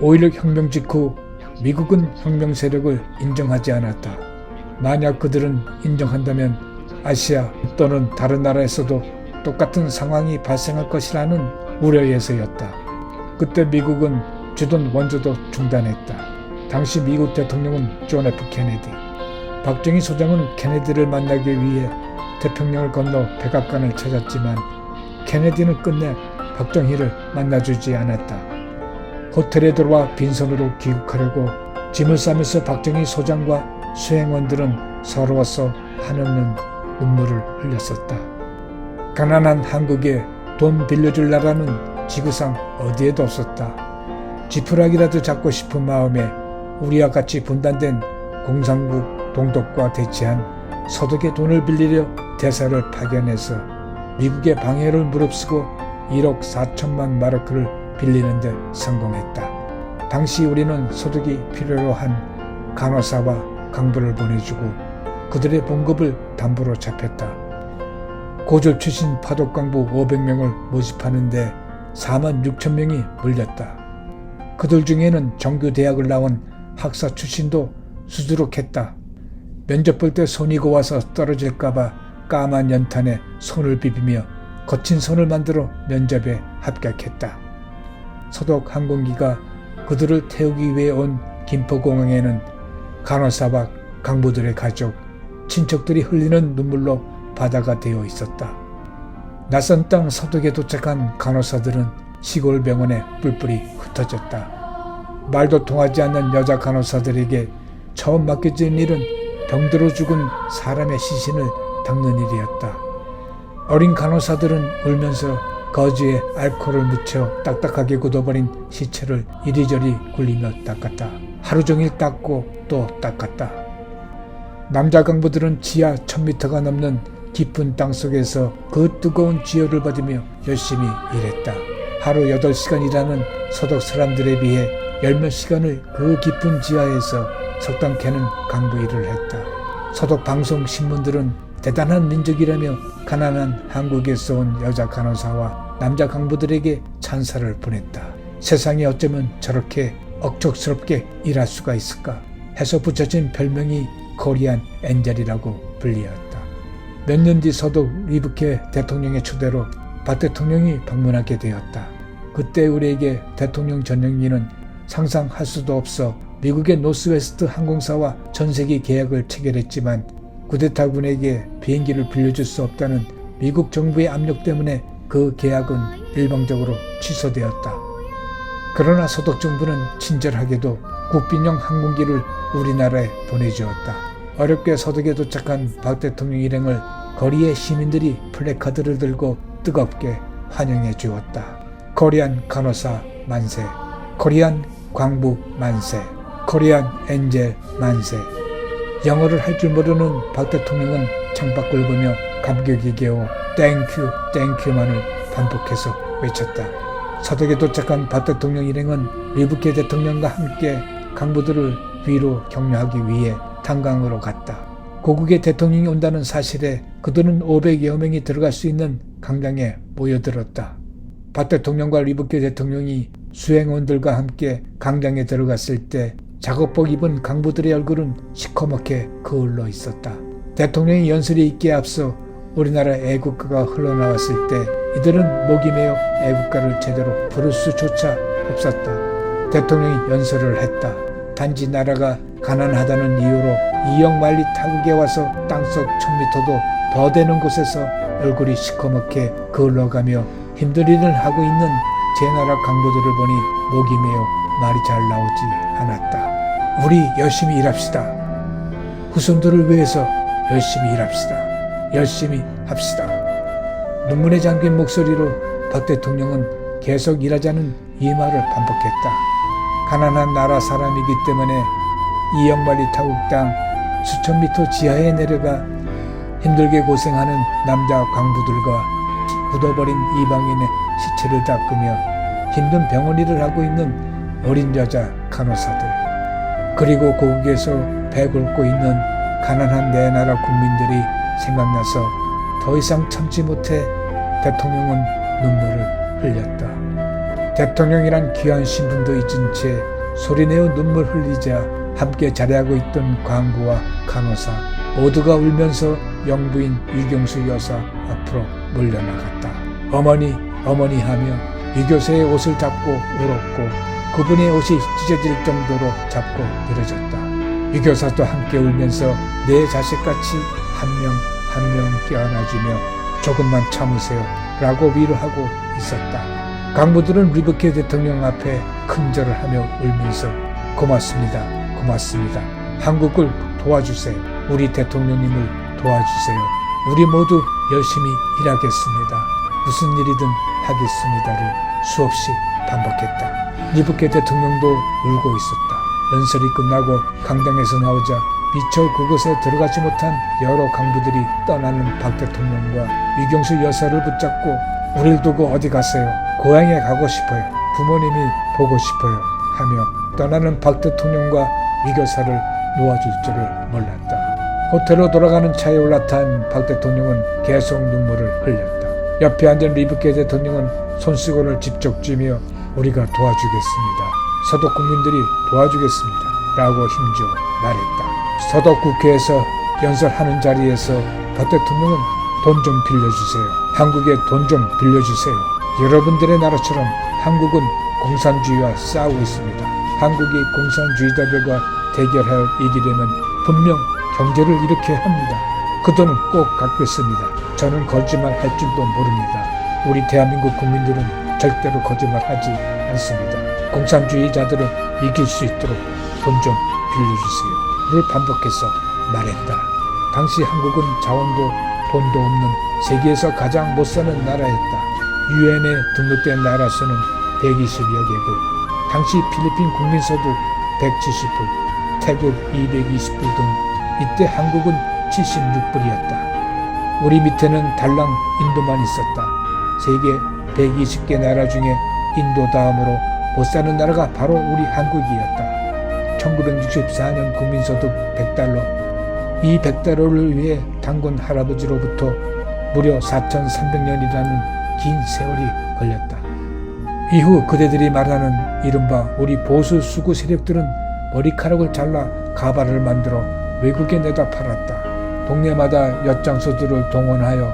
5.16 혁명 직후 미국은 혁명 세력을 인정하지 않았다. 만약 그들은 인정한다면 아시아 또는 다른 나라에서도 똑같은 상황이 발생할 것이라는 우려에서였다. 그때 미국은 주둔 원조도 중단했다. 당시 미국 대통령은 존 F 케네디. 박정희 소장은 케네디를 만나기 위해 태평양을 건너 백악관을 찾았지만 케네디는 끝내 박정희를 만나주지 않았다. 호텔에 들어와 빈손으로 귀국하려고 짐을 싸면서 박정희 소장과 수행원들은 서러워서 한없는 눈물을 흘렸었다. 가난한 한국에 돈 빌려줄 나라는 지구상 어디에도 없었다. 지푸라기라도 잡고 싶은 마음에 우리와 같이 분단된 공산국 동독과 대치한 서독에 돈을 빌리려 대사를 파견해서 미국의 방해를 무릅쓰고 1억 4천만 마르크를 빌리는 데 성공했다. 당시 우리는 소득이 필요로 한 간호사와 강부를 보내주고 그들의 봉급을 담보로 잡혔다. 고졸 출신 파독강부 500명을 모집하는데 4만 6천 명이 물렸다. 그들 중에는 정규대학을 나온 학사 출신도 수두룩했다. 면접 볼 때 손이 고와서 떨어질까봐 까만 연탄에 손을 비비며 거친 손을 만들어 면접에 합격했다. 서독 항공기가 그들을 태우기 위해 온 김포공항에는 간호사와 강부들의 가족, 친척들이 흘리는 눈물로 바다가 되어 있었다. 낯선 땅 서독에 도착한 간호사들은 시골 병원에 뿔뿔이 흩어졌다. 말도 통하지 않는 여자 간호사들에게 처음 맡겨진 일은 병들어 죽은 사람의 시신을 닦는 일이었다. 어린 간호사들은 울면서 거즈에 알코올을 묻혀 딱딱하게 굳어버린 시체를 이리저리 굴리며 닦았다. 하루 종일 닦고 또 닦았다. 남자 강부들은 지하 1000m가 넘는 깊은 땅속에서 그 뜨거운 지혈을 받으며 열심히 일했다. 하루 8시간 일하는 서독 사람들에 비해 10몇 시간을 그 깊은 지하에서 석탄 캐는 강부 일을 했다. 서독 방송 신문들은 대단한 민족이라며 가난한 한국에서 온 여자 간호사와 남자 강부들에게 찬사를 보냈다. 세상이 어쩌면 저렇게 억척스럽게 일할 수가 있을까 해서 붙여진 별명이 코리안 엔젤이라고 불리었다. 몇 년 뒤 서독 리브케 대통령의 초대로 박 대통령이 방문하게 되었다. 그때 우리에게 대통령 전용기는 상상할 수도 없어 미국의 노스웨스트 항공사와 전세기 계약을 체결했지만 쿠데타군에게 비행기를 빌려줄 수 없다는 미국 정부의 압력 때문에 그 계약은 일방적으로 취소되었다. 그러나 서독 정부는 친절하게도 국빈용 항공기를 우리나라에 보내주었다. 어렵게 서독에 도착한 박 대통령 일행을 거리의 시민들이 플래카드를 들고 뜨겁게 환영해 주었다. 코리안 간호사 만세, 코리안 광부 만세, 코리안 엔젤 만세. 영어를 할 줄 모르는 박 대통령은 창밖을 보며 감격이 겨워 땡큐 땡큐만을 반복해서 외쳤다. 서독에 도착한 박 대통령 일행은 리브케 대통령과 함께 강부들을 위로 격려하기 위해 탄강으로 갔다. 고국의 대통령이 온다는 사실에 그들은 500여 명이 들어갈 수 있는 강당에 모여들었다. 박 대통령과 리브케 대통령이 수행원들과 함께 강당에 들어갔을 때 작업복 입은 강부들의 얼굴은 시커멓게 거울러 있었다. 대통령이 연설에 있기에 앞서 우리나라 애국가가 흘러나왔을 때 이들은 목이 메어 애국가를 제대로 부를 수조차 없었다. 대통령이 연설을 했다. 단지 나라가 가난하다는 이유로 2억 마일리 타국에 와서 땅속 1000m도 더 되는 곳에서 얼굴이 시커멓게 거울러가며 힘든 일을 하고 있는 제 나라 강부들을 보니 목이 메어 말이 잘 나오지 않았다. 우리 열심히 일합시다. 후손들을 위해서 열심히 일합시다. 열심히 합시다. 눈물에 잠긴 목소리로 박 대통령은 계속 일하자는 이 말을 반복했다. 가난한 나라 사람이기 때문에 2억 마일리 타국 땅 수천 미터 지하에 내려가 힘들게 고생하는 남자 광부들과 굳어버린 이방인의 시체를 닦으며 힘든 병원 일을 하고 있는 어린 여자 간호사들, 그리고 고국에서 배 굶고 있는 가난한 내 나라 국민들이 생각나서 더 이상 참지 못해 대통령은 눈물을 흘렸다. 대통령이란 귀한 신분도 잊은 채 소리내어 눈물 흘리자 함께 자리하고 있던 광부와 간호사 모두가 울면서 영부인 유경수 여사 앞으로 몰려나갔다. 어머니, 어머니 하며 유교사의 옷을 잡고 울었고 그분의 옷이 찢어질 정도로 잡고 늘어졌다. 유교사도 함께 울면서 내 자식같이 한 명 한 명 껴안아주며 조금만 참으세요 라고 위로하고 있었다. 강부들은 리브케 대통령 앞에 큰절을 하며 울면서 고맙습니다. 고맙습니다. 한국을 도와주세요. 우리 대통령님을 도와주세요. 우리 모두 열심히 일하겠습니다. 무슨 일이든 하겠습니다를 수없이 반복했다. 리브케 대통령도 울고 있었다. 연설이 끝나고 강당에서 나오자 미처 그곳에 들어가지 못한 여러 강부들이 떠나는 박 대통령과 유경수 여사를 붙잡고 우릴 두고 어디 가세요? 고향에 가고 싶어요. 부모님이 보고 싶어요. 하며 떠나는 박 대통령과 유교사를 놓아줄 줄을 몰랐다. 호텔로 돌아가는 차에 올라탄 박 대통령은 계속 눈물을 흘렸다. 옆에 앉은 리브케 대통령은 손수건을 직접 쥐며 우리가 도와주겠습니다. 서독 국민들이 도와주겠습니다. 라고 힘주어 말했다. 서독 국회에서 연설하는 자리에서 박 대통령은 돈 좀 빌려주세요. 한국에 돈 좀 빌려주세요. 여러분들의 나라처럼 한국은 공산주의와 싸우고 있습니다. 한국이 공산주의자들과 대결할 일이라면 분명 경제를 일으켜야 합니다. 그 돈은 꼭 갚겠습니다. 저는 거짓말 할 줄도 모릅니다. 우리 대한민국 국민들은 절대로 거짓말하지 않습니다. 공산주의자들은 이길 수 있도록 돈 좀 빌려주세요. 를 반복해서 말했다. 당시 한국은 자원도 돈도 없는 세계에서 가장 못사는 나라였다. 유엔에 등록된 나라 수는 120여 개국, 당시 필리핀 국민소득 170불, 태국 220불 등 이때 한국은 76불이었다. 우리 밑에는 달랑 인도만 있었다. 세계 120개 나라 중에 인도 다음으로 못사는 나라가 바로 우리 한국이었다. 1964년 국민소득 100달러, 이 100달러를 위해 단군 할아버지로부터 무려 4,300년이라는 긴 세월이 걸렸다. 이후 그대들이 말하는 이른바 우리 보수 수구 세력들은 머리카락을 잘라 가발을 만들어 외국에 내다 팔았다. 동네마다 엿장수들을 동원하여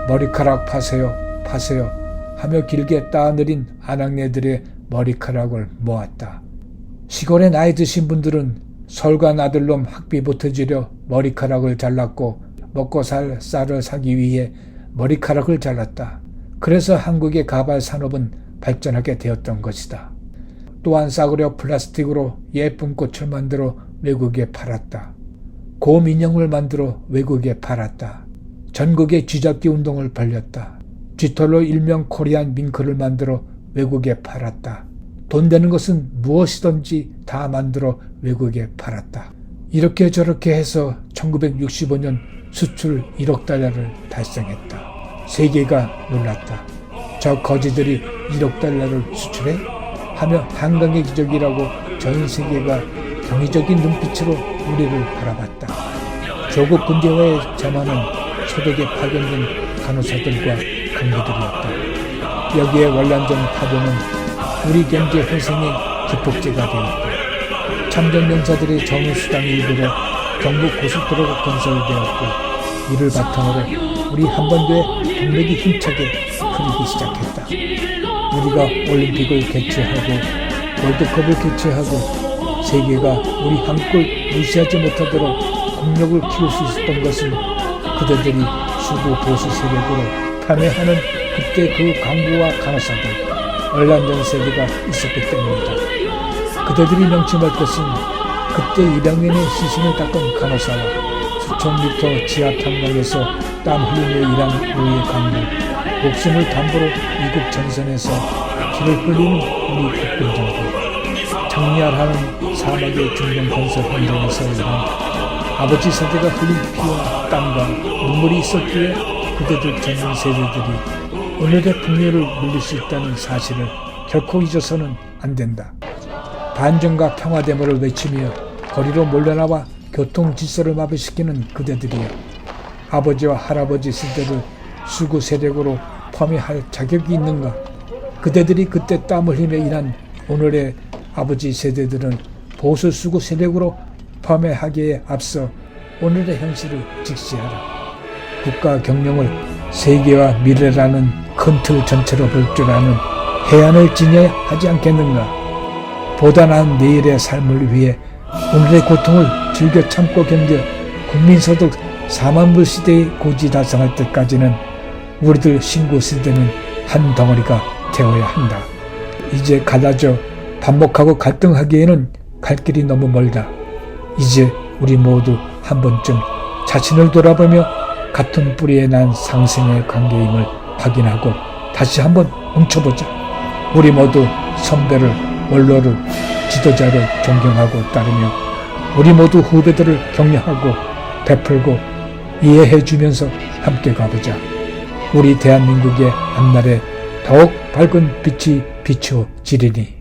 머리카락 파세요, 파세요 하며 길게 따내린 아낙네들의 머리카락을 모았다. 시골에 나이 드신 분들은 설관 아들놈 학비 보태주려 머리카락을 잘랐고 먹고 살 쌀을 사기 위해 머리카락을 잘랐다. 그래서 한국의 가발 산업은 발전하게 되었던 것이다. 또한 싸구려 플라스틱으로 예쁜 꽃을 만들어 외국에 팔았다. 곰 인형을 만들어 외국에 팔았다. 전국에 쥐잡기 운동을 벌였다. 쥐털로 일명 코리안 밍크를 만들어 외국에 팔았다. 돈 되는 것은 무엇이든지 다 만들어 외국에 팔았다. 이렇게 저렇게 해서 1965년 수출 1억 달러를 달성했다. 세계가 놀랐다. 저 거지들이 1억 달러를 수출해? 하며 한강의 기적이라고 전 세계가 경이적인 눈빛으로 우리를 바라봤다. 조국 군대와의 전화는 소독에 파견된 간호사들과 간부들이었다. 여기에 월남전 파동은 우리 경제 회생의 기폭제가 되었고 참전용사들의 정의수당 일부로 경북 고속도로가 건설되었고 이를 바탕으로 우리 한반도의 동력이 힘차게 흐르기 시작했다. 우리가 올림픽을 개최하고 월드컵을 개최하고 세계가 우리 한국을 무시하지 못하도록 국력을 키울 수 있었던 것은 그들이 수구 보수 세력으로 참여하는 그때 그 강부와 간호사들 얼란전 세대가 있었기 때문이다. 그대들이 명심할 것은 그때 200년의 시신을 닦은 간호사와 수천 미터 지하 탐방에서 땀 흘리며 일한 우리의 강부, 목숨을 담보로 이국 전선에서 피를 흘리는 우리 국군장군, 장렬하는 사막의 중동 건설 현장에서 일한 아버지 세대가 흘린 피와 땀과 눈물이 있었기에 그대들 젊은 세대들이 오늘의 풍요를 누릴 수 있다는 사실을 결코 잊어서는 안 된다. 반정과 평화데모를 외치며 거리로 몰려나와 교통 질서를 마비시키는 그대들이여. 아버지와 할아버지 세대를 수구 세력으로 포함할 자격이 있는가? 그대들이 그때 땀을 흘리며 일한 오늘의 아버지 세대들은 보수 수구 세력으로 파멸하기에 앞서 오늘의 현실을 직시하라. 국가 경영을 세계와 미래라는 큰 틀 전체로 볼 줄 아는 해안을 지녀야 하지 않겠는가. 보다 나은 내일의 삶을 위해 오늘의 고통을 즐겨 참고 견뎌 국민소득 4만 불 시대의 고지 달성할 때까지는 우리들 신고 세대는 한 덩어리가 되어야 한다. 이제 갈라져 반목하고 갈등하기에는 갈 길이 너무 멀다. 이제 우리 모두 한 번쯤 자신을 돌아보며 같은 뿌리에 난 상생의 관계임을 확인하고 다시 한번 뭉쳐보자. 우리 모두 선배를, 원로를, 지도자를 존경하고 따르며 우리 모두 후배들을 격려하고 베풀고 이해해주면서 함께 가보자. 우리 대한민국의 앞날에 더욱 밝은 빛이 비추어지리니.